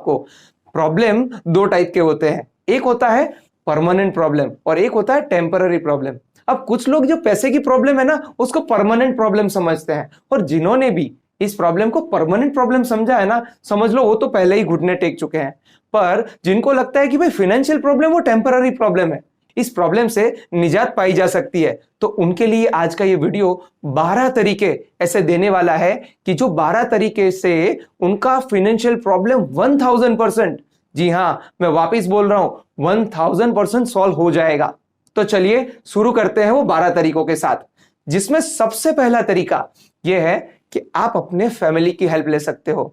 आपको। प्रॉब्लम दो टाइप के होते हैं, एक होता है परमानेंट प्रॉब्लम और एक होता है टेम्पररी प्रॉब्लम। अब कुछ लोग जो पैसे की प्रॉब्लम है ना उसको परमानेंट प्रॉब्लम समझते हैं, और जिन्होंने भी इस प्रॉब्लम को परमानेंट प्रॉब्लम समझा है ना, समझ लो वो तो पहले ही घुटने टेक चुके हैं। पर जिनको लगता है कि भाई फाइनेंशियल प्रॉब्लम वो टेम्पररी प्रॉब्लम है, इस प्रॉब्लम से निजात पाई जा सकती है, तो उनके लिए आज का ये वीडियो 12 तरीके ऐसे देने वाला है कि जो 12 तरीके से उनका फाइनेंशियल प्रॉब्लम 1000%, जी हां मैं वापस बोल रहा हूं 1000% सॉल्व हो जाएगा। तो चलिए शुरू करते हैं वो 12 तरीकों के साथ, जिसमें सबसे पहला तरीका यह है कि आप अपने फैमिली की हेल्प ले सकते हो।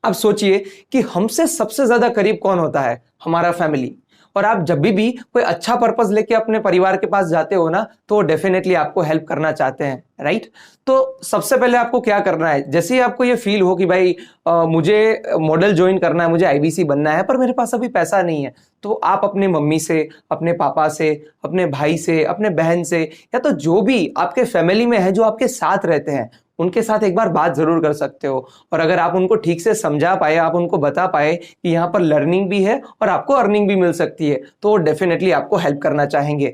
अब सोचिए कि हमसे सबसे ज्यादा करीब कौन होता है, हमारा फैमिली। और आप जब भी कोई अच्छा पर्पस लेके अपने परिवार के पास जाते हो ना, तो वो डेफिनेटली आपको हेल्प करना चाहते हैं, राइट। तो सबसे पहले आपको क्या करना है, जैसे ही आपको ये फील हो कि भाई मुझे मॉडल ज्वाइन करना है, मुझे आईबीसी बनना है, पर मेरे पास अभी पैसा नहीं है, तो आप अपने मम्मी से, अपने पापा से, अपने भाई से, अपने बहन से, या तो जो भी आपके फैमिली में है जो आपके साथ रहते हैं, उनके साथ एक बार बात जरूर कर सकते हो। और अगर आप उनको ठीक से समझा पाए, आप उनको बता पाए कि यहाँ पर लर्निंग भी है और आपको अर्निंग भी मिल सकती है, तो वो डेफिनेटली आपको हेल्प करना चाहेंगे।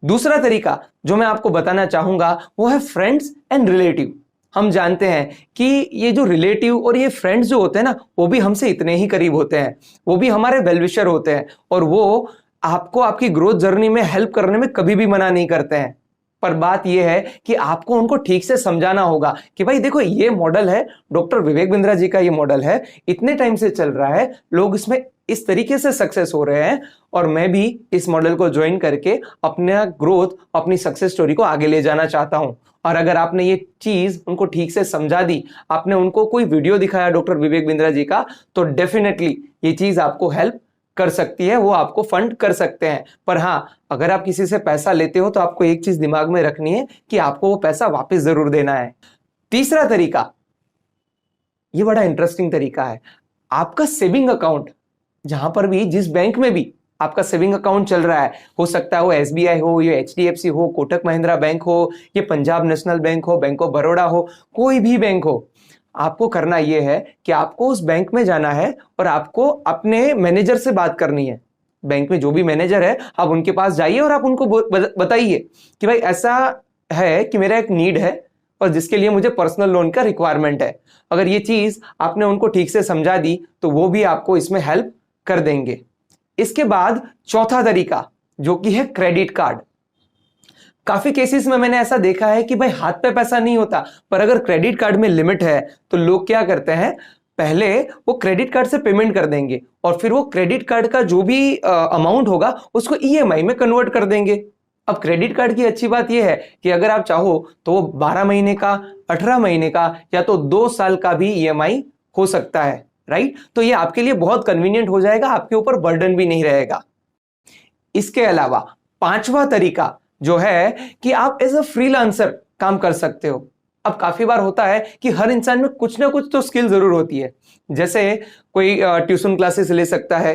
दूसरा तरीका जो मैं आपको बताना चाहूंगा वो है फ्रेंड्स एंड रिलेटिव। हम जानते हैं कि ये जो रिलेटिव और ये फ्रेंड्स जो होते हैं ना, वो भी हमसे इतने ही करीब होते हैं, वो भी हमारे वेलविशर होते हैं, और वो आपको आपकी ग्रोथ जर्नी में हेल्प करने में कभी भी मना नहीं करते हैं। पर बात यह है कि आपको उनको ठीक से समझाना होगा कि भाई देखो ये मॉडल है, डॉक्टर विवेक बिंद्रा जी का ये मॉडल है, इतने टाइम से चल रहा है, लोग इसमें इस तरीके से सक्सेस हो रहे हैं, और मैं भी इस मॉडल को ज्वाइन करके अपना ग्रोथ, अपनी सक्सेस स्टोरी को आगे ले जाना चाहता हूं। और अगर आपने ये चीज उनको ठीक से समझा दी, आपने उनको कोई वीडियो दिखाया डॉक्टर विवेक बिंद्रा जी का, तो डेफिनेटली ये चीज आपको हेल्प कर सकती है, वो आपको फंड कर सकते हैं। पर हां, अगर आप किसी से पैसा लेते हो तो आपको एक चीज दिमाग में रखनी है कि आपको वो पैसा वापस जरूर देना है। तीसरा तरीका, ये बड़ा इंटरेस्टिंग तरीका है। आपका सेविंग अकाउंट, जहां पर भी, जिस बैंक में भी आपका सेविंग अकाउंट चल रहा है, हो सकता है वो एसबीआई हो, ये एचडीएफसी हो, कोटक महिंद्रा बैंक हो, ये पंजाब नेशनल बैंक हो, बैंक ऑफ बड़ौदा हो, कोई भी बैंक हो, आपको करना यह है कि आपको उस बैंक में जाना है और आपको अपने मैनेजर से बात करनी है। बैंक में जो भी मैनेजर है, आप उनके पास जाइए और आप उनको बताइए कि भाई ऐसा है कि मेरा एक नीड है और जिसके लिए मुझे पर्सनल लोन का रिक्वायरमेंट है। अगर ये चीज आपने उनको ठीक से समझा दी तो वो भी आपको इसमें हेल्प कर देंगे। इसके बाद चौथा तरीका जो कि है क्रेडिट कार्ड। काफी केसेस में मैंने ऐसा देखा है कि भाई हाथ पे पैसा नहीं होता, पर अगर क्रेडिट कार्ड में लिमिट है तो लोग क्या करते हैं, पहले वो क्रेडिट कार्ड से पेमेंट कर देंगे और फिर वो क्रेडिट कार्ड का जो भी अमाउंट होगा उसको ईएमआई में कन्वर्ट कर देंगे। अब क्रेडिट कार्ड की अच्छी बात यह है कि अगर आप चाहो तो वो 12 महीने का, 18 महीने का, या तो 2 साल का भी ईएमआई हो सकता है, राइट। तो ये आपके लिए बहुत कन्वीनियंट हो जाएगा, आपके ऊपर बर्डन भी नहीं रहेगा। इसके अलावा पांचवा तरीका जो है कि आप एज अ फ्रीलांसर काम कर सकते हो। अब काफी बार होता है कि हर इंसान में कुछ ना कुछ तो स्किल जरूर होती है, जैसे कोई ट्यूशन क्लासेस ले सकता है,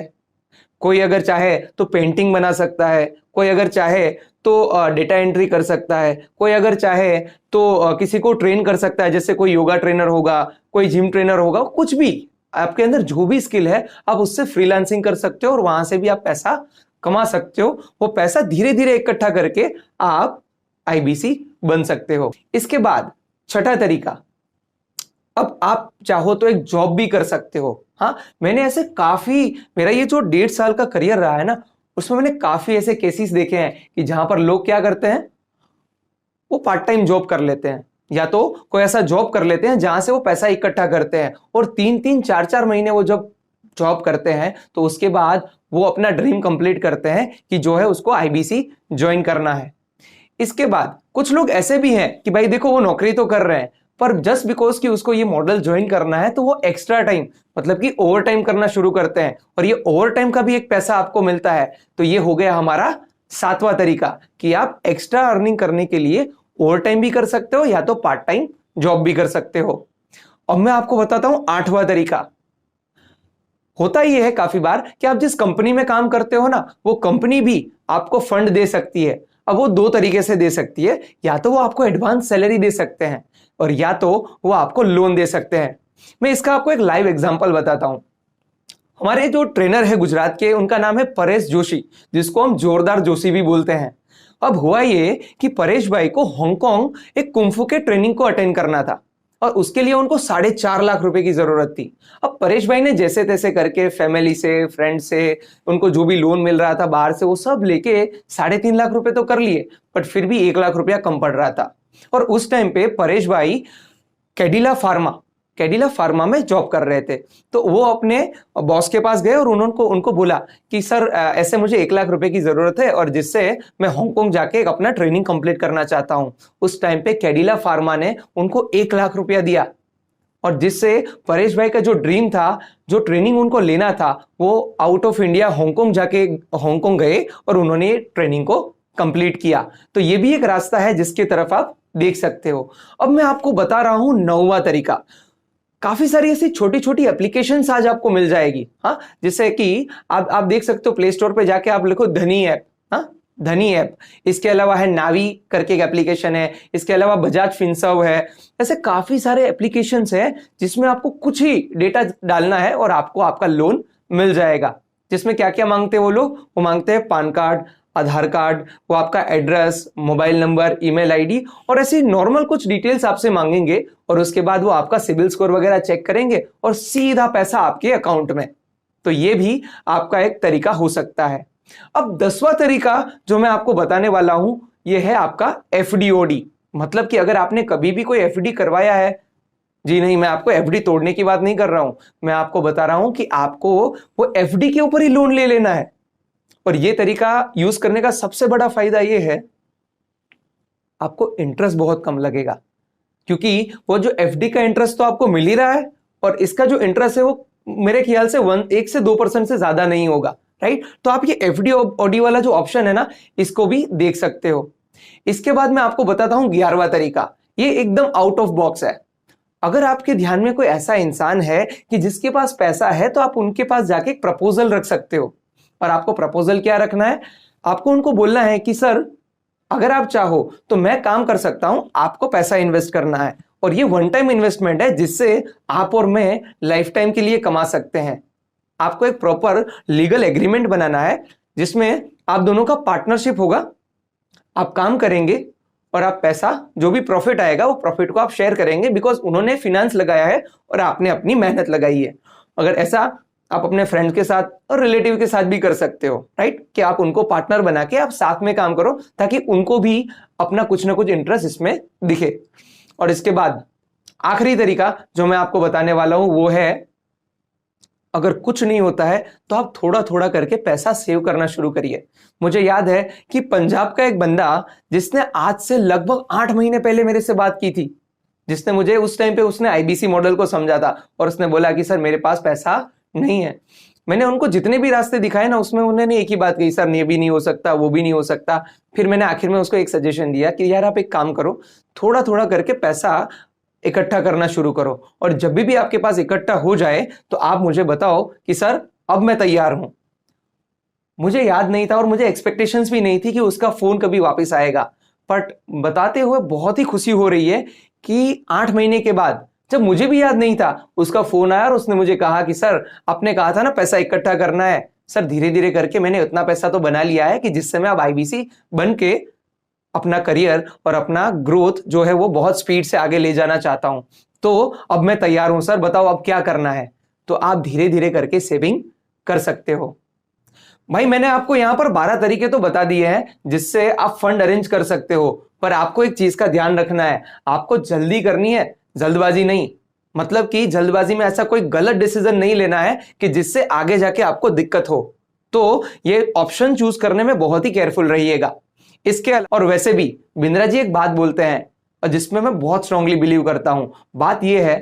कोई अगर चाहे तो पेंटिंग बना सकता है, कोई अगर चाहे तो डेटा एंट्री कर सकता है, कोई अगर चाहे तो किसी को ट्रेन कर सकता है, जैसे कोई योगा ट्रेनर होगा, कोई जिम ट्रेनर होगा, कुछ भी आपके अंदर जो भी स्किल है आप उससे फ्रीलांसिंग कर सकते हो और वहां से भी आप पैसा कमा सकते हो। वो पैसा धीरे धीरे इकट्ठा करके आप आईबीसी बन सकते हो। इसके बाद छठा तरीका, अब आप चाहो तो एक जॉब भी कर सकते हो। हाँ, मैंने ऐसे काफी, मेरा ये जो 1.5 साल का करियर रहा है ना, उसमें मैंने काफी ऐसे केसेस देखे हैं कि जहां पर लोग क्या करते हैं, वो पार्ट टाइम जॉब कर लेते हैं, या तो कोई ऐसा जॉब कर लेते हैं जहां से वो पैसा इकट्ठा करते हैं, और 3-3, 4-4 महीने वो जब जॉब करते हैं तो उसके बाद वो अपना ड्रीम कंप्लीट करते हैं कि जो है उसको आईबीसी ज्वाइन करना है। इसके बाद कुछ लोग ऐसे भी हैं कि भाई देखो वो नौकरी तो कर रहे हैं, पर जस्ट बिकॉज कि उसको ये मॉडल ज्वाइन करना है तो वो एक्स्ट्रा टाइम, मतलब कि ओवर टाइम करना शुरू करते हैं, और ये ओवर टाइम का भी एक पैसा आपको मिलता है। तो ये हो गया हमारा 7वां तरीका कि आप एक्स्ट्रा अर्निंग करने के लिए ओवर टाइम भी कर सकते हो या तो पार्ट टाइम जॉब भी कर सकते हो। अब मैं आपको बताता हूं 8वां तरीका। होता ही है काफी बार कि आप जिस कंपनी में काम करते हो ना, वो कंपनी भी आपको फंड दे सकती है। अब वो 2 तरीके से दे सकती है, या तो वो आपको एडवांस सैलरी दे सकते हैं और या तो वो आपको लोन दे सकते हैं। मैं इसका आपको एक लाइव एग्जांपल बताता हूं। हमारे जो ट्रेनर है गुजरात के, उनका नाम है परेश जोशी, जिसको हम जोरदार जोशी भी बोलते हैं। अब हुआ ये कि परेश भाई को हांगकांग एक कुंफू के ट्रेनिंग को अटेंड करना था और उसके लिए उनको 4.5 लाख रुपए की जरूरत थी। अब परेश भाई ने जैसे तैसे करके फैमिली से, फ्रेंड से, उनको जो भी लोन मिल रहा था बाहर से, वो सब लेके 3.5 लाख रुपए तो कर लिए, बट फिर भी 1 लाख रुपया कम पड़ रहा था। और उस टाइम पे परेश भाई कैडिला फार्मा में जॉब कर रहे थे। तो वो अपने बॉस के पास गए और उनको बोला कि सर ऐसे मुझे 1 लाख रुपए की जरूरत है और जिससे मैं हांगकांग जाके अपना ट्रेनिंग कंप्लीट करना चाहता हूं। उस टाइम पे कैडिला फार्मा ने उनको 1 लाख रुपया दिया और जिससे परेश भाई का जो ड्रीम था, जो ट्रेनिंग उनको लेना था, वो आउट ऑफ इंडिया हांगकांग गए और उन्होंने ट्रेनिंग को कंप्लीट किया। तो ये भी एक रास्ता है जिसकी तरफ आप देख सकते हो। अब मैं आपको बता रहा हूं 9वां तरीका। काफी सारी ऐसी छोटी छोटी एप्लीकेशंस आज आपको मिल जाएगी, हाँ, जिससे कि आप देख सकते हो, प्ले स्टोर पे जाके आप लिखो धनी ऐप, हाँ, धनी ऐप। इसके अलावा है नावी करके एक एप्लीकेशन है, इसके अलावा बजाज फिनसर्व है। ऐसे काफी सारे एप्लीकेशंस है जिसमें आपको कुछ ही डेटा डालना है और आपको आपका लोन मिल जाएगा। जिसमें क्या क्या मांगते हैं वो लोग? वो मांगते हैं पान कार्ड, आधार कार्ड, वो आपका address, mobile number, email ID और ऐसी नॉर्मल कुछ डिटेल्स आपसे मांगेंगे और उसके बाद वो आपका सिबिल स्कोर वगैरह चेक करेंगे और सीधा पैसा आपके अकाउंट में। तो ये भी आपका एक तरीका हो सकता है। अब 10वां तरीका जो मैं आपको बताने वाला हूं, ये है आपका एफडीओडी। मतलब कि अगर आपने कभी भी कोई एफडी करवाया है, जी नहीं, मैं आपको एफडी तोड़ने की बात नहीं कर रहा हूं, मैं आपको बता रहा हूं कि आपको वो एफडी के ऊपर ही लोन ले लेना है। और ये तरीका यूज करने का सबसे बड़ा फायदा ये है, आपको इंटरेस्ट बहुत कम लगेगा, क्योंकि वो जो एफडी का इंटरेस्ट तो आपको मिल ही रहा है और इसका जो इंटरेस्ट है वो मेरे ख्याल से 1 से 2% से ज्यादा नहीं होगा, राइट। तो आप ये एफडी वाला जो ऑप्शन है ना, इसको भी देख सकते हो। इसके बाद मैं आपको बताता हूं 11वां तरीका। ये एकदम आउट ऑफ बॉक्स है। अगर आपके ध्यान में कोई ऐसा इंसान है कि जिसके पास पैसा है, तो आप उनके पास जाके एक प्रपोजल रख सकते हो। और आपको प्रपोजल क्या रखना है? आपको उनको बोलना है कि सर, अगर आप चाहो तो मैं काम कर सकता हूं, आपको पैसा इन्वेस्ट करना है और ये वन टाइम इन्वेस्टमेंट है जिससे आप और मैं लाइफ टाइम के लिए कमा सकते हैं। आपको एक प्रॉपर लीगल एग्रीमेंट बनाना है जिसमें आप दोनों का पार्टनरशिप होगा। आप काम करेंगे और आप पैसा, जो भी प्रॉफिट आएगा वो प्रॉफिट को आप शेयर करेंगे, बिकॉज उन्होंने फिनेंस लगाया है और आपने अपनी मेहनत लगाई है। अगर ऐसा आप अपने फ्रेंड के साथ और रिलेटिव के साथ भी कर सकते हो, राइट, कि आप उनको पार्टनर बना के आप साथ में काम करो ताकि उनको भी अपना कुछ ना कुछ इंटरेस्ट इसमें दिखे। और इसके बाद आखिरी तरीका जो मैं आपको बताने वाला हूं वो है, अगर कुछ नहीं होता है तो आप थोड़ा थोड़ा करके पैसा सेव करना शुरू करिए। मुझे याद है कि पंजाब का एक बंदा, जिसने आज से लगभग 8 महीने पहले मेरे से बात की थी, जिसने मुझे उस टाइम पे, उसने आईबीसी मॉडल को समझा था और उसने बोला कि सर मेरे पास पैसा नहीं है। मैंने उनको जितने भी रास्ते दिखाए ना, उसमें उन्होंने एक ही बात कही, सर ये भी नहीं हो सकता, वो भी नहीं हो सकता। फिर मैंने आखिर में उसको एक सजेशन दिया कि यार आप एक काम करो, थोड़ा थोड़ा करके पैसा इकट्ठा करना शुरू करो और जब भी आपके पास इकट्ठा हो जाए तो आप मुझे बताओ कि सर अब मैं तैयार हूं। मुझे याद नहीं था और मुझे एक्सपेक्टेशंस भी नहीं थी कि उसका फोन कभी वापस आएगा, बट बताते हुए बहुत ही खुशी हो रही है कि 8 महीने के बाद, जब मुझे भी याद नहीं था, उसका फोन आया और उसने मुझे कहा कि सर आपने कहा था ना पैसा इकट्ठा करना है, सर धीरे धीरे करके मैंने उतना पैसा तो बना लिया है कि जिससे मैं अब आईबीसी बन के अपना करियर और अपना ग्रोथ जो है वो बहुत स्पीड से आगे ले जाना चाहता हूं। तो अब मैं तैयार हूं सर, बताओ अब क्या करना है। तो आप धीरे धीरे करके सेविंग कर सकते हो। भाई मैंने आपको यहां पर 12 तरीके तो बता दिए हैं जिससे आप फंड अरेंज कर सकते हो, पर आपको एक चीज का ध्यान रखना है, आपको जल्दी करनी है, जल्दबाजी नहीं। मतलब कि जल्दबाजी में ऐसा कोई गलत डिसीजन नहीं लेना है कि जिससे आगे जाके आपको दिक्कत हो। तो ये ऑप्शन चूज करने में बहुत ही केयरफुल रहिएगा। इसके और वैसे भी बिंद्रा जी एक बात बोलते हैं और जिसमें मैं बहुत स्ट्रांगली बिलीव करता हूं। बात यह है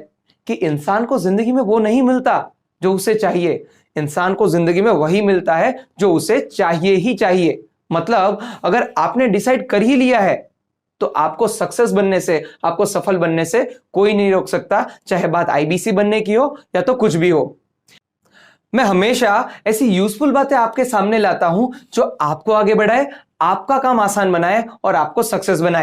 कि इंसान को जिंदगी में वो नहीं मिलता जो उसे चाहिए, इंसान को जिंदगी में वही मिलता है जो उसे चाहिए ही चाहिए। मतलब अगर आपने डिसाइड कर ही लिया है तो आपको सक्सेस बनने से, आपको सफल बनने से कोई नहीं रोक सकता, चाहे बात आईबीसी बनने की हो या तो कुछ भी हो। मैं हमेशा ऐसी यूजफुल बातें आपके सामने लाता हूं जो आपको आगे बढ़ाए, आपका काम आसान बनाए और आपको सक्सेस बनाए।